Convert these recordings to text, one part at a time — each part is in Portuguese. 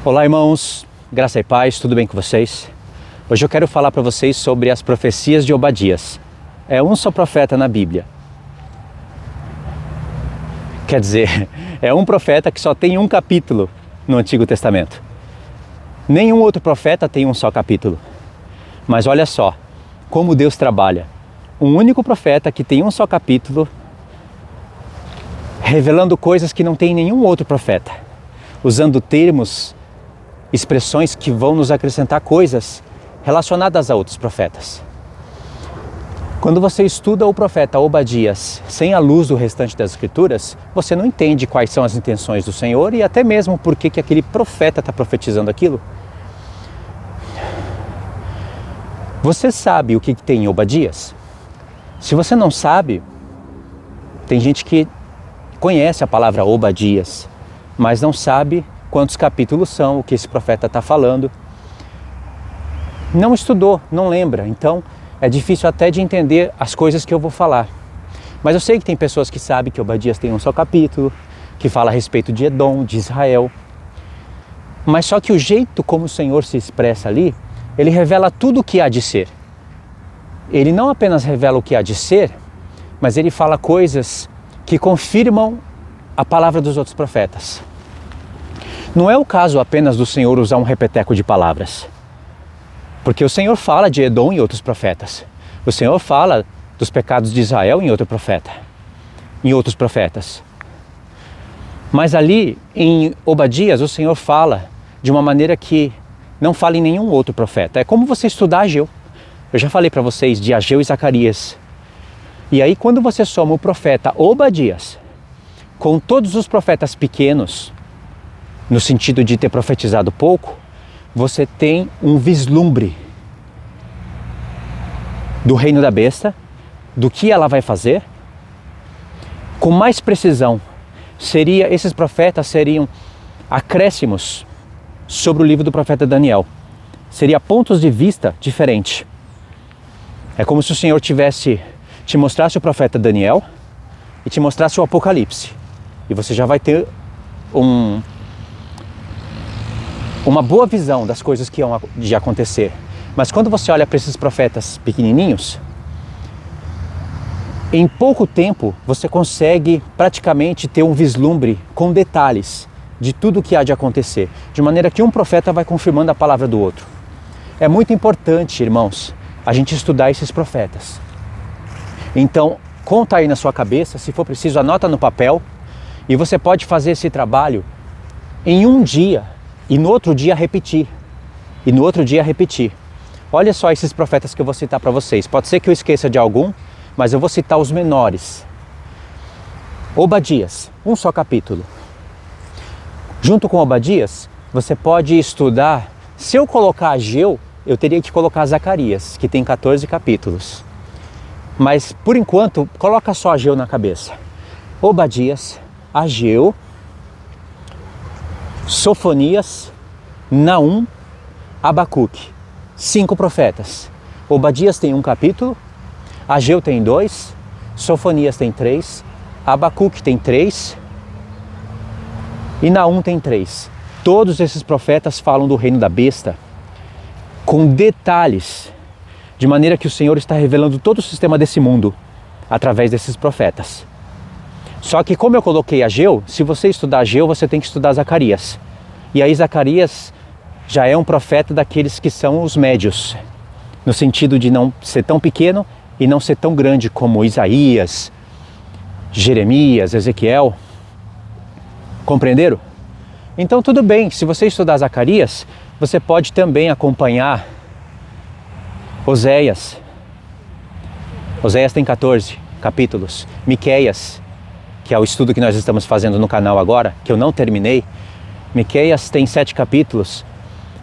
Olá, irmãos, graça e paz, tudo bem com vocês? Hoje eu quero falar para vocês sobre as profecias de Obadias. É um só profeta na Bíblia. Quer dizer, é um profeta que só tem um capítulo no Antigo Testamento. Nenhum outro profeta tem um só capítulo. Mas olha só, como Deus trabalha. Um único profeta que tem um só capítulo, revelando coisas que não tem nenhum outro profeta, usando termos, expressões que vão nos acrescentar coisas relacionadas a outros profetas. Quando você estuda o profeta Obadias sem a luz do restante das Escrituras, você não entende quais são as intenções do Senhor e até mesmo por que aquele profeta está profetizando aquilo. Você sabe o que tem em Obadias? Se você não sabe, tem gente que conhece a palavra Obadias, mas não sabe quantos capítulos são, o que esse profeta está falando. Não estudou, não lembra, então é difícil até de entender as coisas que eu vou falar. Mas eu sei que tem pessoas que sabem que Obadias tem um só capítulo, que fala a respeito de Edom, de Israel. Mas só que o jeito como o Senhor se expressa ali, ele revela tudo o que há de ser. Ele não apenas revela o que há de ser, mas ele fala coisas que confirmam a palavra dos outros profetas. Não é o caso apenas do Senhor usar um repeteco de palavras. Porque o Senhor fala de Edom em outros profetas. O Senhor fala dos pecados de Israel em outro profeta, em outros profetas. Mas ali em Obadias o Senhor fala de uma maneira que não fala em nenhum outro profeta. É como você estudar Ageu. Eu já falei para vocês de Ageu e Zacarias. E aí quando você soma o profeta Obadias com todos os profetas pequenos, no sentido de ter profetizado pouco, você tem um vislumbre do reino da besta, do que ela vai fazer. Com mais precisão, esses profetas seriam acréscimos sobre o livro do profeta Daniel. Seria pontos de vista diferentes. É como se o Senhor te mostrasse o profeta Daniel e te mostrasse o Apocalipse. E você já vai ter uma boa visão das coisas que iam de acontecer. Mas quando você olha para esses profetas pequenininhos, em pouco tempo você consegue praticamente ter um vislumbre com detalhes de tudo o que há de acontecer, de maneira que um profeta vai confirmando a palavra do outro. É muito importante, irmãos, a gente estudar esses profetas. Então, conta aí na sua cabeça, se for preciso, anota no papel, e você pode fazer esse trabalho em um dia, e no outro dia repetir, e no outro dia repetir. Olha só esses profetas que eu vou citar para vocês. Pode ser que eu esqueça de algum, mas eu vou citar os menores. Obadias, um só capítulo. Junto com Obadias, você pode estudar. Se eu colocar Ageu, eu teria que colocar Zacarias, que tem 14 capítulos. Mas, por enquanto, coloca só Ageu na cabeça. Obadias, Ageu, Sofonias, Naum, Abacuque. 5 profetas. Obadias tem um capítulo, Ageu tem 2, Sofonias tem 3, Abacuque tem 3 e Naum tem 3. Todos esses profetas falam do reino da besta com detalhes, de maneira que o Senhor está revelando todo o sistema desse mundo através desses profetas. Só que como eu coloquei Ageu, se você estudar Ageu, você tem que estudar Zacarias. E aí Zacarias já é um profeta daqueles que são os médios, no sentido de não ser tão pequeno e não ser tão grande como Isaías, Jeremias, Ezequiel. Compreenderam? Então tudo bem, se você estudar Zacarias, você pode também acompanhar Oséias. Oséias tem 14 capítulos. Miqueias, que é o estudo que nós estamos fazendo no canal agora, que eu não terminei. Miqueias tem 7 capítulos.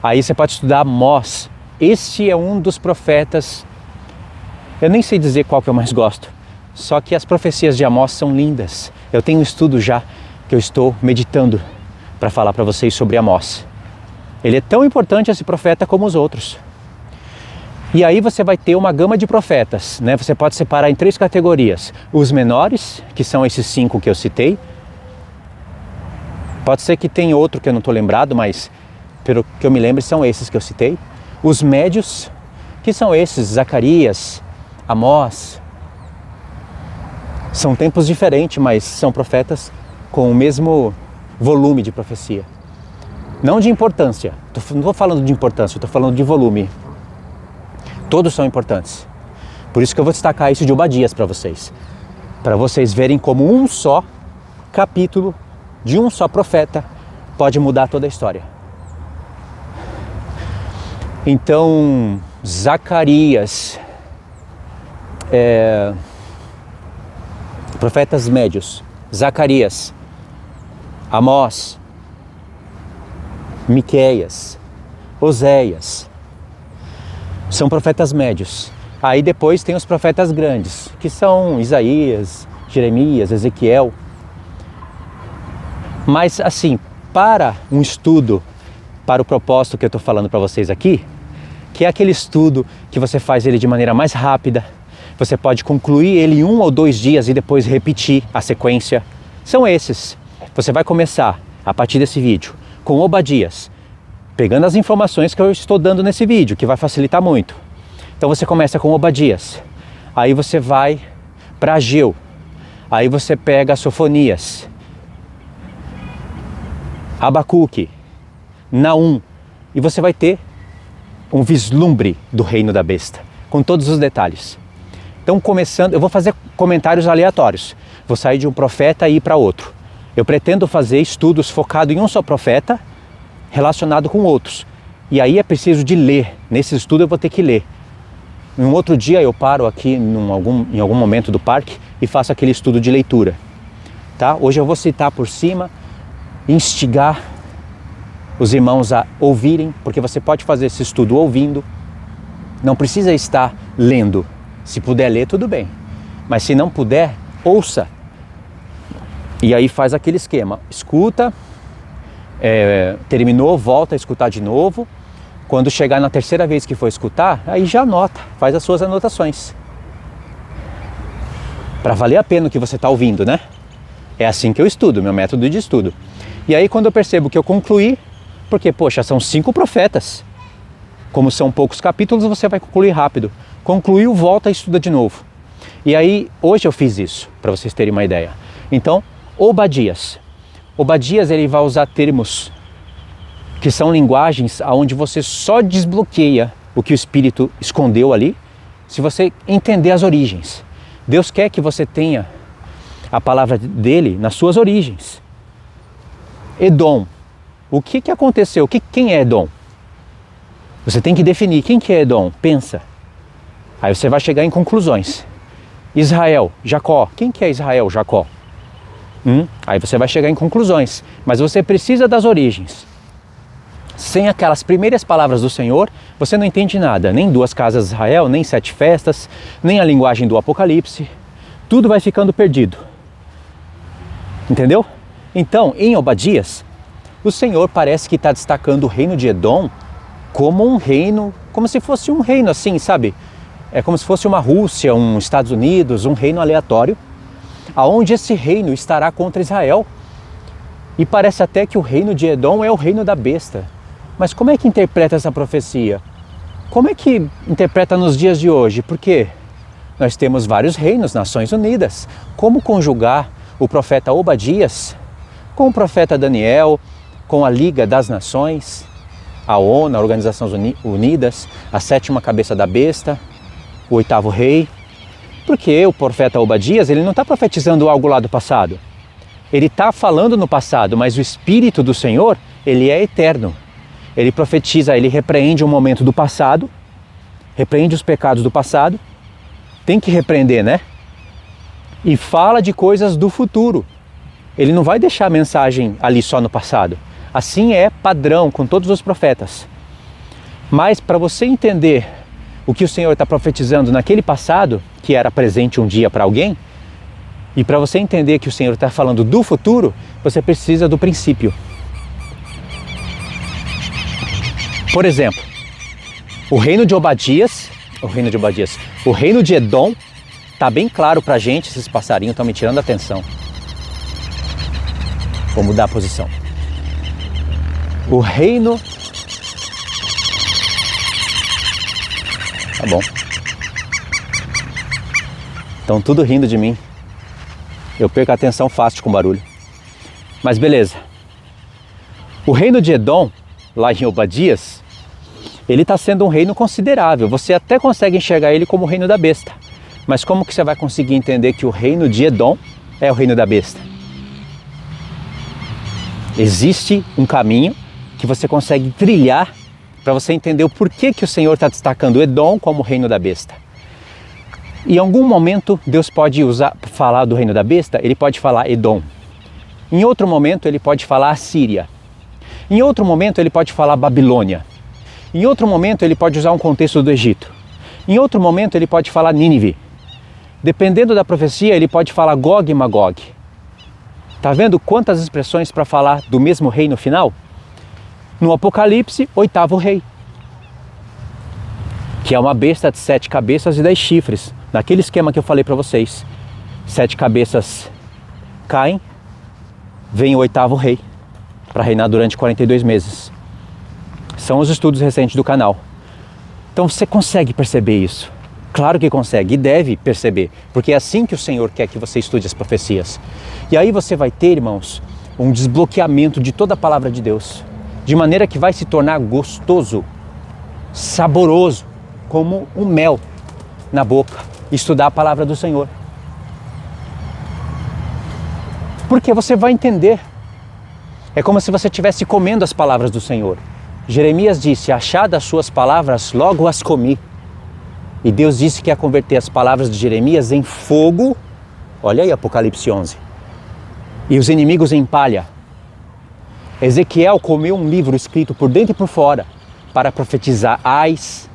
Aí você pode estudar Amós. Este é um dos profetas, eu nem sei dizer qual que eu mais gosto, só que as profecias de Amós são lindas. Eu tenho um estudo já que eu estou meditando para falar para vocês sobre Amós. Ele é tão importante esse profeta como os outros. E aí você vai ter uma gama de profetas, né? Você pode separar em 3 categorias. Os menores, que são esses 5 que eu citei. Pode ser que tenha outro que eu não estou lembrado, mas pelo que eu me lembro, são esses que eu citei. Os médios, que são esses, Zacarias, Amós. São tempos diferentes, mas são profetas com o mesmo volume de profecia. Não de importância, não estou falando de importância, estou falando de volume. Todos são importantes. Por isso que eu vou destacar isso de Obadias para vocês verem como um só capítulo de um só profeta pode mudar toda a história. Então, Zacarias, profetas médios, Zacarias, Amós, Miqueias, Oséias, são profetas médios. Aí depois tem os profetas grandes, que são Isaías, Jeremias, Ezequiel. Mas assim, para um estudo, para o propósito que eu estou falando para vocês aqui, que é aquele estudo que você faz ele de maneira mais rápida, você pode concluir ele em 1 ou 2 dias e depois repetir a sequência. São esses. Você vai começar, a partir desse vídeo, com Obadias, pegando as informações que eu estou dando nesse vídeo, que vai facilitar muito. Então você começa com Obadias, aí você vai para Ageu, aí você pega Sofonias, Abacuque, Naum, e você vai ter um vislumbre do reino da besta, com todos os detalhes. Então começando, eu vou fazer comentários aleatórios, vou sair de um profeta e ir para outro. Eu pretendo fazer estudos focados em um só profeta, relacionado com outros. E aí é preciso de ler, nesse estudo eu vou ter que ler. Em um outro dia eu paro aqui em algum momento do parque e faço aquele estudo de leitura. Tá? Hoje eu vou citar por cima, instigar os irmãos a ouvirem, porque você pode fazer esse estudo ouvindo, não precisa estar lendo. Se puder ler, tudo bem, mas se não puder, ouça. E aí faz aquele esquema, escuta, terminou, volta a escutar de novo. Quando chegar na terceira vez que for escutar, aí já anota, faz as suas anotações. Para valer a pena o que você está ouvindo, né? É assim que eu estudo, meu método de estudo. E aí quando eu percebo que eu concluí, porque, poxa, são 5 profetas. Como são poucos capítulos, você vai concluir rápido. Concluiu, volta e estuda de novo. E aí, hoje eu fiz isso, para vocês terem uma ideia. Então, Obadias. Obadias, ele vai usar termos que são linguagens onde você só desbloqueia o que o Espírito escondeu ali, se você entender as origens. Deus quer que você tenha a palavra dele nas suas origens. Edom. O que aconteceu? Quem é Edom? Você tem que definir quem que é Edom. Pensa. Aí você vai chegar em conclusões. Israel, Jacó. Quem que é Israel, Jacó? Aí você vai chegar em conclusões. Mas você precisa das origens. Sem aquelas primeiras palavras do Senhor, você não entende nada. Nem 2 casas de Israel, nem 7 festas, nem a linguagem do Apocalipse. Tudo vai ficando perdido. Entendeu? Então, em Obadias, o Senhor parece que está destacando o reino de Edom como um reino, como se fosse um reino assim, sabe? É como se fosse uma Rússia, um Estados Unidos, um reino aleatório, aonde esse reino estará contra Israel. E parece até que o reino de Edom é o reino da besta. Mas como é que interpreta essa profecia? Como é que interpreta nos dias de hoje? Porque nós temos vários reinos, Nações Unidas. Como conjugar o profeta Obadias com o profeta Daniel, com a Liga das Nações, a ONU, a Organizações Unidas, a 7ª cabeça da besta, o 8º rei? Porque o profeta Obadias, ele não está profetizando algo lá do passado. Ele está falando no passado, mas o Espírito do Senhor, ele é eterno. Ele profetiza, ele repreende um momento do passado, repreende os pecados do passado, tem que repreender, né? E fala de coisas do futuro. Ele não vai deixar a mensagem ali só no passado. Assim é padrão com todos os profetas. Mas para você entender o que o Senhor está profetizando naquele passado, que era presente um dia para alguém, e para você entender que o Senhor está falando do futuro, você precisa do princípio. Por exemplo, o reino de Edom, está bem claro para a gente. Esses passarinhos estão me tirando a atenção. Vou mudar a posição. O reino Tá bom. Estão tudo rindo de mim. Eu perco a atenção fácil com barulho. Mas beleza. O reino de Edom, lá em Obadias, ele está sendo um reino considerável. Você até consegue enxergar ele como o reino da besta. Mas como que você vai conseguir entender que o reino de Edom é o reino da besta? Existe um caminho que você consegue trilhar para você entender o porquê que o Senhor está destacando Edom como o reino da besta. Em algum momento Deus pode falar do reino da besta, ele pode falar Edom. Em outro momento ele pode falar Assíria. Em outro momento ele pode falar Babilônia. Em outro momento ele pode usar um contexto do Egito. Em outro momento ele pode falar Nínive. Dependendo da profecia ele pode falar Gog e Magog. Tá vendo quantas expressões para falar do mesmo reino final? No Apocalipse, 8º rei, que é uma besta de 7 cabeças e 10 chifres, naquele esquema que eu falei para vocês. 7 cabeças caem, vem o 8º rei, para reinar durante 42 meses. São os estudos recentes do canal. Então você consegue perceber isso? Claro que consegue e deve perceber, porque é assim que o Senhor quer que você estude as profecias. E aí você vai ter, irmãos, um desbloqueamento de toda a palavra de Deus, de maneira que vai se tornar gostoso, saboroso, como um mel na boca, estudar a palavra do Senhor. Porque você vai entender. É como se você estivesse comendo as palavras do Senhor. Jeremias disse, achadas as suas palavras, logo as comi. E Deus disse que ia converter as palavras de Jeremias em fogo. Olha aí Apocalipse 11. E os inimigos em palha. Ezequiel comeu um livro escrito por dentro e por fora para profetizar ais,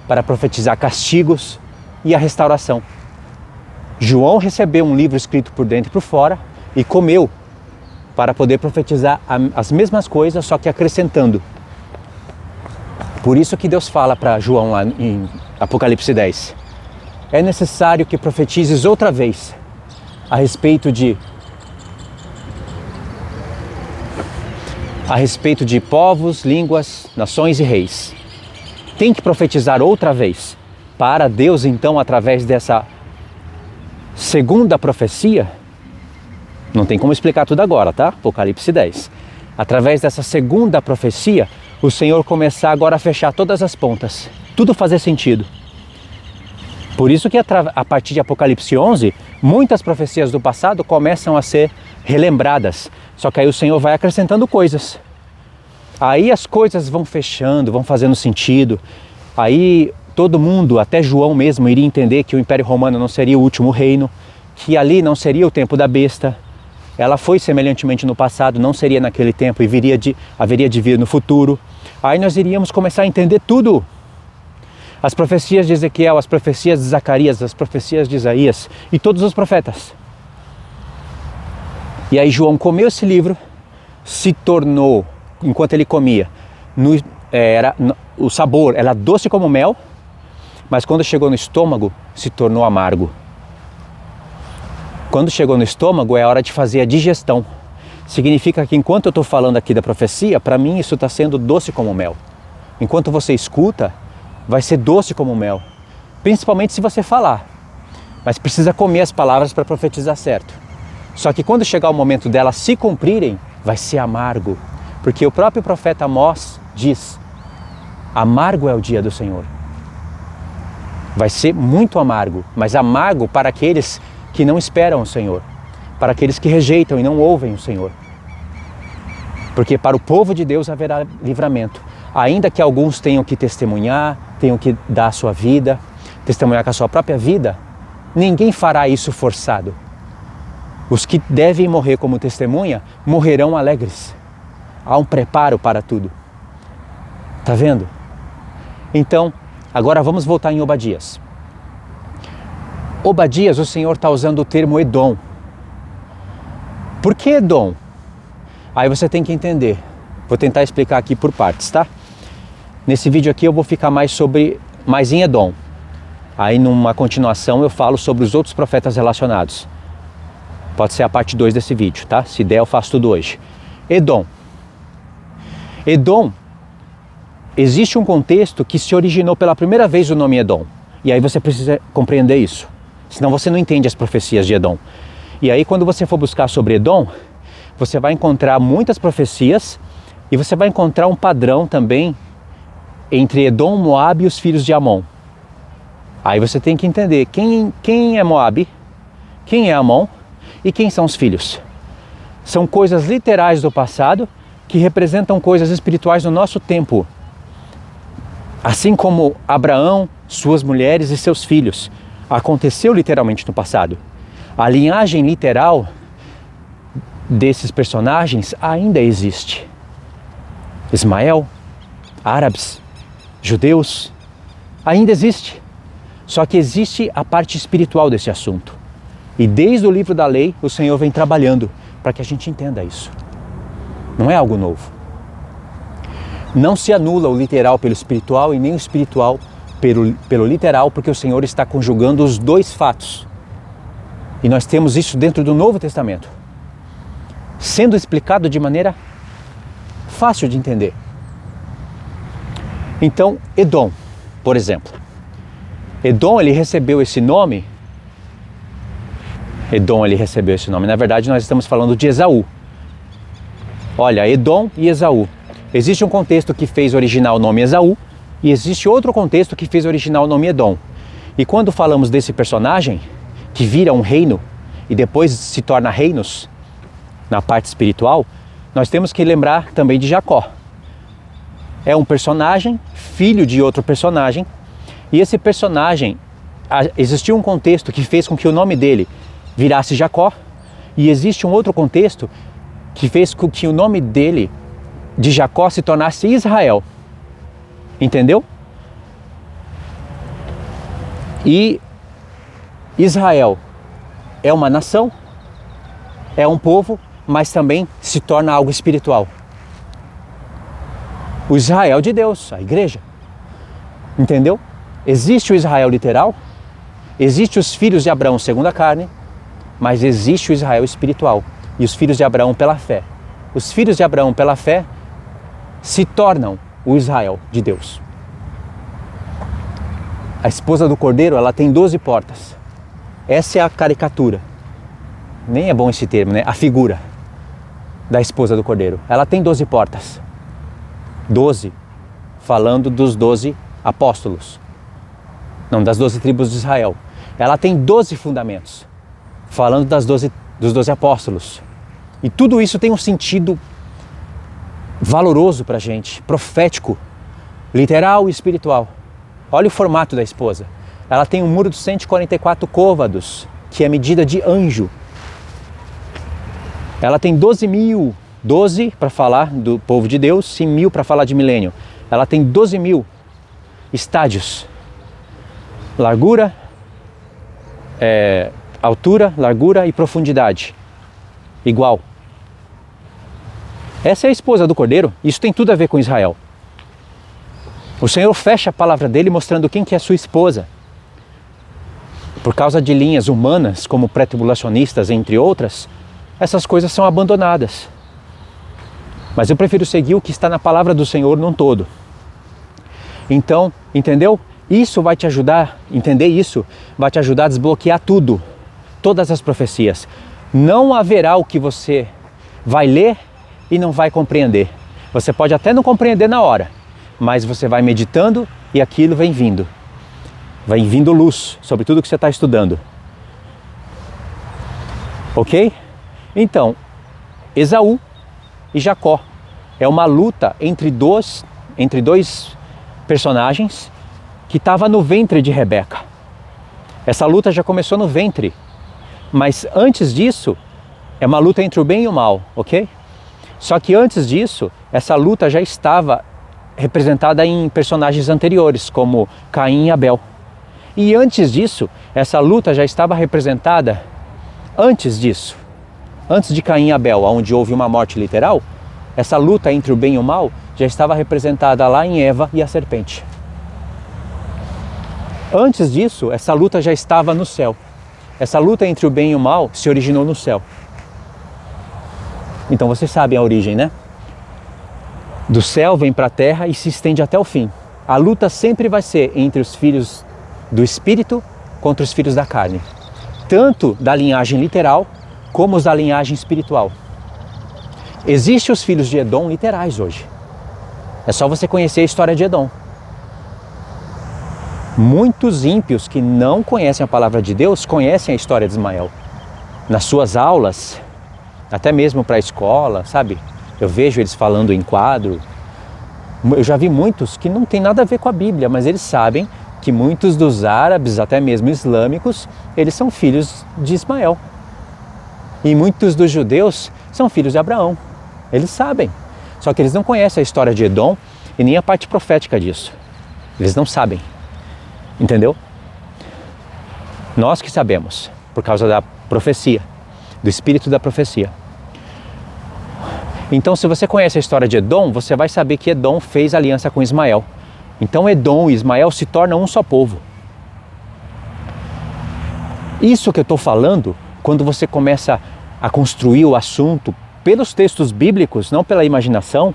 para profetizar castigos e a restauração. João recebeu um livro escrito por dentro e por fora e comeu para poder profetizar as mesmas coisas, só que acrescentando. Por isso que Deus fala para João lá em Apocalipse 10. É necessário que profetizes outra vez a respeito de povos, línguas, nações e reis. Tem que profetizar outra vez para Deus, então, através dessa segunda profecia, não tem como explicar tudo agora, tá? Apocalipse 10. Através dessa segunda profecia, o Senhor começar agora a fechar todas as pontas, tudo fazer sentido. Por isso que a partir de Apocalipse 11, muitas profecias do passado começam a ser relembradas. Só que aí o Senhor vai acrescentando coisas. Aí as coisas vão fechando, vão fazendo sentido. Aí todo mundo, até João mesmo, iria entender que o Império Romano não seria o último reino, que ali não seria o tempo da besta. Ela foi semelhantemente no passado, não seria naquele tempo e haveria de vir no futuro. Aí nós iríamos começar a entender tudo. As profecias de Ezequiel, as profecias de Zacarias, as profecias de Isaías e todos os profetas. E aí João comeu esse livro, se tornou, enquanto ele comia, o sabor era doce como mel, mas quando chegou no estômago, se tornou amargo. Quando chegou no estômago, é hora de fazer a digestão. Significa que enquanto eu estou falando aqui da profecia, para mim isso está sendo doce como mel. Enquanto você escuta, vai ser doce como mel. Principalmente se você falar. Mas precisa comer as palavras para profetizar certo. Só que quando chegar o momento delas se cumprirem, vai ser amargo. Porque o próprio profeta Amós diz, amargo é o dia do Senhor. Vai ser muito amargo, mas amargo para aqueles que não esperam o Senhor, para aqueles que rejeitam e não ouvem o Senhor. Porque para o povo de Deus haverá livramento, ainda que alguns tenham que testemunhar, tenham que dar a sua vida, testemunhar com a sua própria vida, ninguém fará isso forçado. Os que devem morrer como testemunha, morrerão alegres. Há um preparo para tudo. Tá vendo? Então, agora vamos voltar em Obadias. Obadias, o Senhor está usando o termo Edom. Por que Edom? Aí você tem que entender. Vou tentar explicar aqui por partes, tá? Nesse vídeo aqui eu vou ficar mais em Edom. Aí numa continuação eu falo sobre os outros profetas relacionados. Pode ser a parte 2 desse vídeo, tá? Se der eu faço tudo hoje. Edom. Edom existe um contexto que se originou pela primeira vez o nome Edom. E aí você precisa compreender isso. Senão você não entende as profecias de Edom. E aí quando você for buscar sobre Edom, você vai encontrar muitas profecias e você vai encontrar um padrão também entre Edom, Moabe e os filhos de Amon. Aí você tem que entender quem é Moabe, quem é Amon e quem são os filhos. São coisas literais do passado que representam coisas espirituais no nosso tempo. Assim como Abraão, suas mulheres e seus filhos. Aconteceu literalmente no passado. A linhagem literal desses personagens ainda existe. Ismael, árabes, judeus, ainda existe. Só que existe a parte espiritual desse assunto. E desde o livro da lei, o Senhor vem trabalhando para que a gente entenda isso. Não é algo novo. Não se anula o literal pelo espiritual e nem o espiritual pelo literal, porque o Senhor está conjugando os dois fatos. E nós temos isso dentro do Novo Testamento, sendo explicado de maneira fácil de entender. Então, Edom, por exemplo. Edom, ele recebeu esse nome. Na verdade, nós estamos falando de Esaú. Olha, Edom e Esaú. Existe um contexto que fez original o nome Esaú e existe outro contexto que fez original o nome Edom. E quando falamos desse personagem, que vira um reino e depois se torna reinos na parte espiritual, nós temos que lembrar também de Jacó. É um personagem, filho de outro personagem, e esse personagem, existiu um contexto que fez com que o nome dele virasse Jacó, e existe um outro contexto que fez com que o nome dele, de Jacó, se tornasse Israel. Entendeu? E Israel é uma nação, é um povo, mas também se torna algo espiritual. O Israel de Deus, a igreja. Entendeu? Existe o Israel literal, existe os filhos de Abraão segundo a carne, mas existe o Israel espiritual e os filhos de Abraão pela fé. Os filhos de Abraão pela fé se tornam o Israel de Deus. A esposa do Cordeiro, ela tem 12 portas. Essa é a caricatura. Nem é bom esse termo, né? A figura da esposa do Cordeiro. Ela tem 12 portas. 12, falando dos 12 apóstolos. Não, das 12 tribos de Israel. Ela tem 12 fundamentos, falando dos 12 apóstolos. E tudo isso tem um sentido valoroso para a gente, profético, literal e espiritual. Olha o formato da esposa. Ela tem um muro de 144 côvados, que é medida de anjo. Ela tem 12.000, 12 para falar do povo de Deus e 1.000 para falar de milênio. Ela tem 12.000 estádios. Largura, altura, largura e profundidade. Igual. Essa é a esposa do Cordeiro. Isso tem tudo a ver com Israel. O Senhor fecha a palavra dele mostrando quem que é sua esposa. Por causa de linhas humanas, como pré-tribulacionistas, entre outras, essas coisas são abandonadas. Mas eu prefiro seguir o que está na palavra do Senhor num todo. Então, entendeu? Isso vai te ajudar, entender isso, vai te ajudar a desbloquear tudo, todas as profecias. Não haverá o que você vai ler e não vai compreender. Você pode até não compreender na hora, mas você vai meditando e aquilo vem vindo. Vai vindo luz sobre tudo que você está estudando. Ok? Então, Esaú e Jacó. É uma luta entre dois personagens que estava no ventre de Rebeca. Essa luta já começou no ventre. Mas antes disso, é uma luta entre o bem e o mal, ok? Só que antes disso, essa luta já estava representada em personagens anteriores, como Caim e Abel. E antes disso, essa luta já estava representada antes disso. Antes de Caim e Abel, onde houve uma morte literal, essa luta entre o bem e o mal já estava representada lá em Eva e a serpente. Antes disso, essa luta já estava no céu. Essa luta entre o bem e o mal se originou no céu. Então vocês sabem a origem, né? do céu vem para a terra e se estende até o fim. A luta sempre vai ser entre os filhos do Espírito contra os filhos da carne. Tanto da linhagem literal como os da linhagem espiritual. Existem os filhos de Edom literais hoje. É só você conhecer a história de Edom. Muitos ímpios que não conhecem a palavra de Deus conhecem a história de Ismael. Nas suas aulas, até mesmo para a escola, sabe? Eu vejo eles falando em quadro. Eu já vi muitos que não tem nada a ver com a Bíblia, mas eles sabem que muitos dos árabes, até mesmo islâmicos, eles são filhos de Ismael. E muitos dos judeus são filhos de Abraão. Eles sabem. Só que eles não conhecem a história de Edom e nem a parte profética disso. Eles não sabem. Entendeu? Nós que sabemos, por causa da profecia, do espírito da profecia. Então, se você conhece a história de Edom, você vai saber que Edom fez aliança com Ismael. Então, Edom e Ismael se tornam um só povo. Isso que eu estou falando, quando você começa a construir o assunto pelos textos bíblicos, não pela imaginação,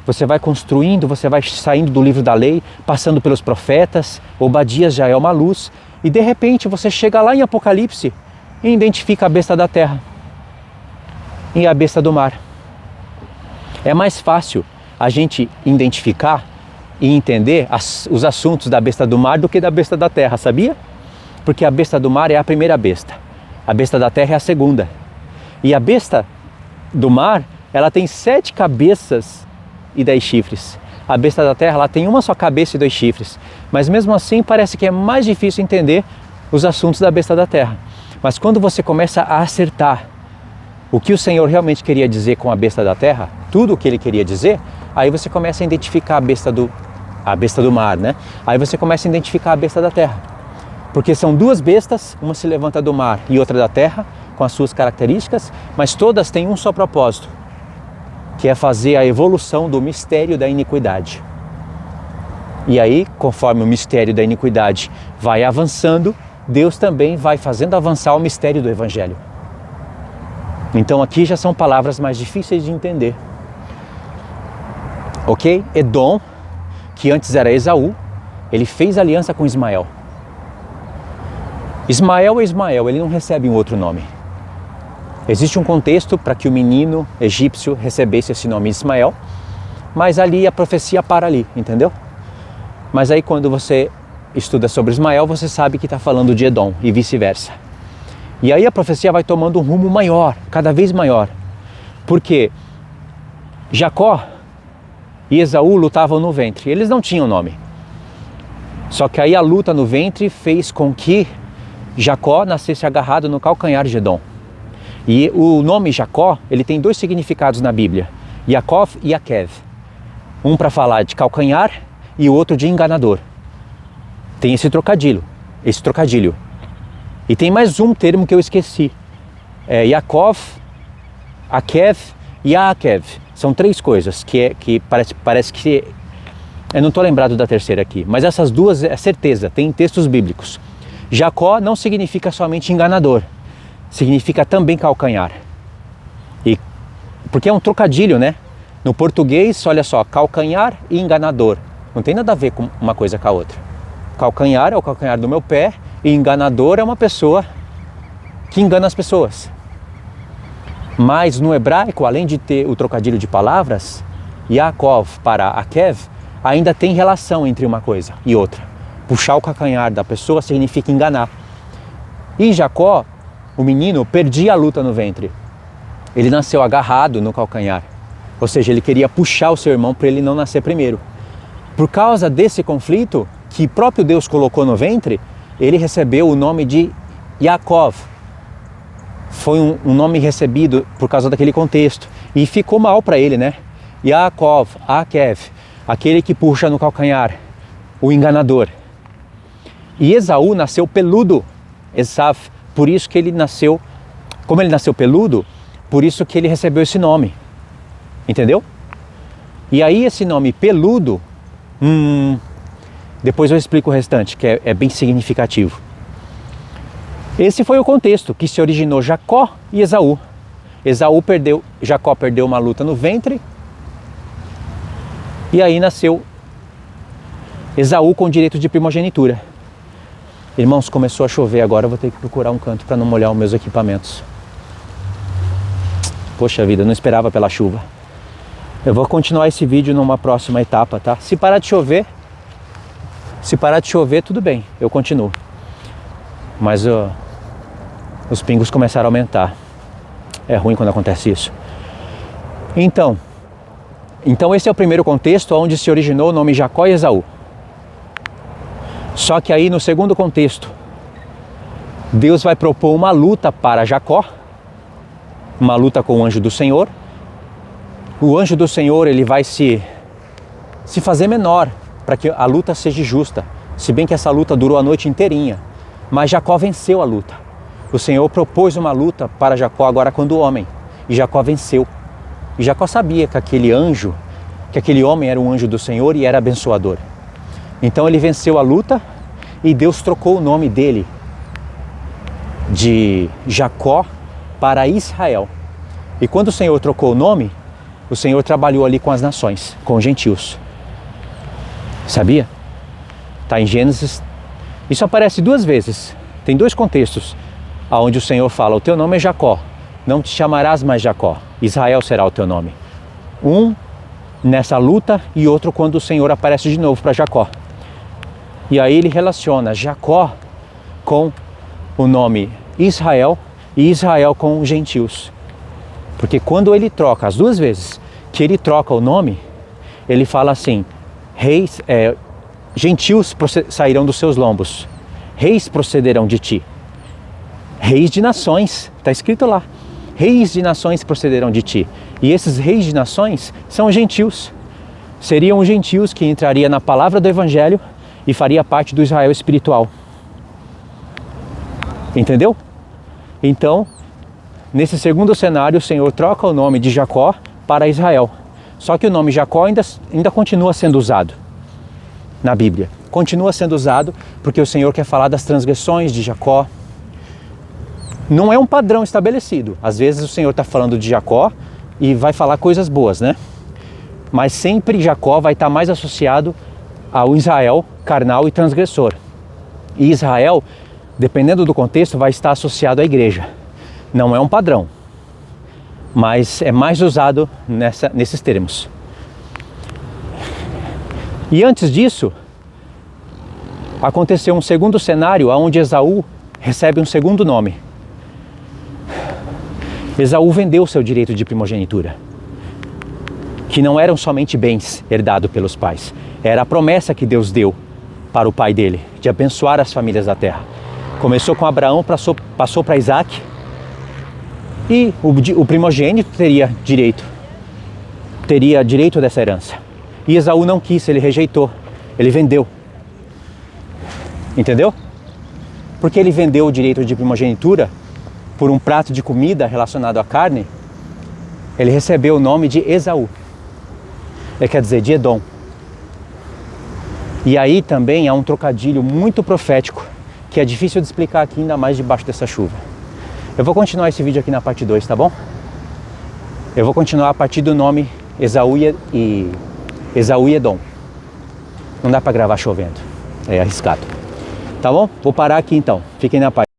você vai construindo, você vai saindo do livro da lei, passando pelos profetas, Obadias já é uma luz, e de repente você chega lá em Apocalipse e identifica a besta da terra e a besta do mar. É mais fácil a gente identificar e entender os assuntos da besta do mar do que da besta da terra, sabia? Porque a besta do mar é a primeira besta, a besta da terra é a segunda. E a besta do mar, ela tem 7 cabeças e 10 chifres. A besta da terra, ela tem uma só cabeça e 2 chifres. Mas mesmo assim parece que é mais difícil entender os assuntos da besta da terra. Mas quando você começa a acertar o que o Senhor realmente queria dizer com a besta da terra, tudo o que ele queria dizer, aí você começa a identificar a besta do mar, né? Aí você começa a identificar a besta da terra. Porque são 2 bestas, uma se levanta do mar e outra da terra, com as suas características, mas todas têm um só propósito, que é fazer a evolução do mistério da iniquidade. E aí, conforme o mistério da iniquidade vai avançando, Deus também vai fazendo avançar o mistério do Evangelho. Então aqui já são palavras mais difíceis de entender. Ok? Edom, que antes era Esaú, ele fez aliança com Ismael. Ismael é Ismael, ele não recebe um outro nome. Existe um contexto para que o menino egípcio recebesse esse nome Ismael, mas ali a profecia para ali, entendeu? Mas aí quando você estuda sobre Ismael, você sabe que está falando de Edom e vice-versa. E aí a profecia vai tomando um rumo maior, cada vez maior. Porque Jacó e Esaú lutavam no ventre, eles não tinham nome. Só que aí a luta no ventre fez com que Jacó nascesse agarrado no calcanhar de Edom. E o nome Jacó, ele tem 2 significados na Bíblia, Yaakov e Akev. Um para falar de calcanhar e o outro de enganador. Tem esse trocadilho. E tem mais um termo que eu esqueci. É Yaakov, Akev e Akev. São 3 coisas que parece que... Eu não estou lembrado da terceira aqui, mas essas 2 é certeza, tem em textos bíblicos. Jacó não significa somente enganador, significa também calcanhar. E porque é um trocadilho, né? No português, olha só, calcanhar e enganador. Não tem nada a ver com uma coisa com a outra. Calcanhar é o calcanhar do meu pé e enganador é uma pessoa que engana as pessoas. Mas no hebraico, além de ter o trocadilho de palavras, Yaakov para Akev, ainda tem relação entre uma coisa e outra. Puxar o calcanhar da pessoa significa enganar. E Jacó, o menino, perdia a luta no ventre. Ele nasceu agarrado no calcanhar. Ou seja, ele queria puxar o seu irmão para ele não nascer primeiro. Por causa desse conflito, que próprio Deus colocou no ventre, ele recebeu o nome de Yaakov. Foi um nome recebido por causa daquele contexto. E ficou mal para ele, né? Yaakov, Akev, aquele que puxa no calcanhar, o enganador. E Esaú nasceu peludo, Esav, por isso que ele nasceu, como ele nasceu peludo, por isso que ele recebeu esse nome, entendeu? E aí esse nome peludo, depois eu explico o restante, que é bem significativo. Esse foi o contexto que se originou Jacó e Esaú. Jacó perdeu uma luta no ventre E aí nasceu Esaú com direito de primogenitura. Irmãos, começou a chover agora, eu vou ter que procurar um canto para não molhar os meus equipamentos. Poxa vida, eu não esperava pela chuva. Eu vou continuar esse vídeo numa próxima etapa, tá? Se parar de chover, tudo bem, eu continuo. Mas os pingos começaram a aumentar. É ruim quando acontece isso. Então esse é o primeiro contexto onde se originou o nome Jacó e Esaú. Só que aí no segundo contexto, Deus vai propor uma luta para Jacó, uma luta com o anjo do Senhor. O anjo do Senhor, ele vai se fazer menor para que a luta seja justa, se bem que essa luta durou a noite inteirinha, mas Jacó venceu a luta. O Senhor propôs uma luta para Jacó agora quando homem, e Jacó venceu. E Jacó sabia que aquele homem era um anjo do Senhor e era abençoador. Então ele venceu a luta e Deus trocou o nome dele de Jacó para Israel. E quando o Senhor trocou o nome, o Senhor trabalhou ali com as nações, com os gentios. Sabia? Está em Gênesis. Isso aparece 2 vezes. Tem 2 contextos onde o Senhor fala: o teu nome é Jacó, não te chamarás mais Jacó, Israel será o teu nome. Um nessa luta e outro quando o Senhor aparece de novo para Jacó. E aí ele relaciona Jacó com o nome Israel e Israel com os gentios. Porque quando ele troca, as 2 vezes que ele troca o nome, ele fala assim: gentios sairão dos seus lombos, reis procederão de ti. Reis de nações, está escrito lá. Reis de nações procederão de ti. E esses reis de nações são os gentios. Seriam os gentios que entrariam na palavra do Evangelho e faria parte do Israel espiritual. Entendeu? Então, nesse segundo cenário, o Senhor troca o nome de Jacó para Israel. Só que o nome Jacó ainda continua sendo usado na Bíblia. Continua sendo usado porque o Senhor quer falar das transgressões de Jacó. Não é um padrão estabelecido. Às vezes o Senhor está falando de Jacó e vai falar coisas boas, né? Mas sempre Jacó vai estar mais associado ao Israel carnal e transgressor. E Israel, dependendo do contexto, vai estar associado à igreja. Não é um padrão, mas é mais usado nesses termos. E antes disso, aconteceu um segundo cenário onde Esaú recebe um segundo nome. Esaú vendeu seu direito de primogenitura, que não eram somente bens herdados pelos pais, era a promessa que Deus deu para o pai dele, de abençoar as famílias da terra. Começou com Abraão, passou para Isaac, e o primogênito teria direito dessa herança. E Esaú não quis, ele rejeitou, ele vendeu. Entendeu? Porque ele vendeu o direito de primogenitura por um prato de comida relacionado à carne, ele recebeu o nome de Esaú. Quer dizer, de Edom. E aí também há um trocadilho muito profético, que é difícil de explicar aqui, ainda mais debaixo dessa chuva. Eu vou continuar esse vídeo aqui na parte 2, tá bom? Eu vou continuar a partir do nome Esaú e Edom. Não dá para gravar chovendo, é arriscado. Tá bom? Vou parar aqui então, fiquem na paz.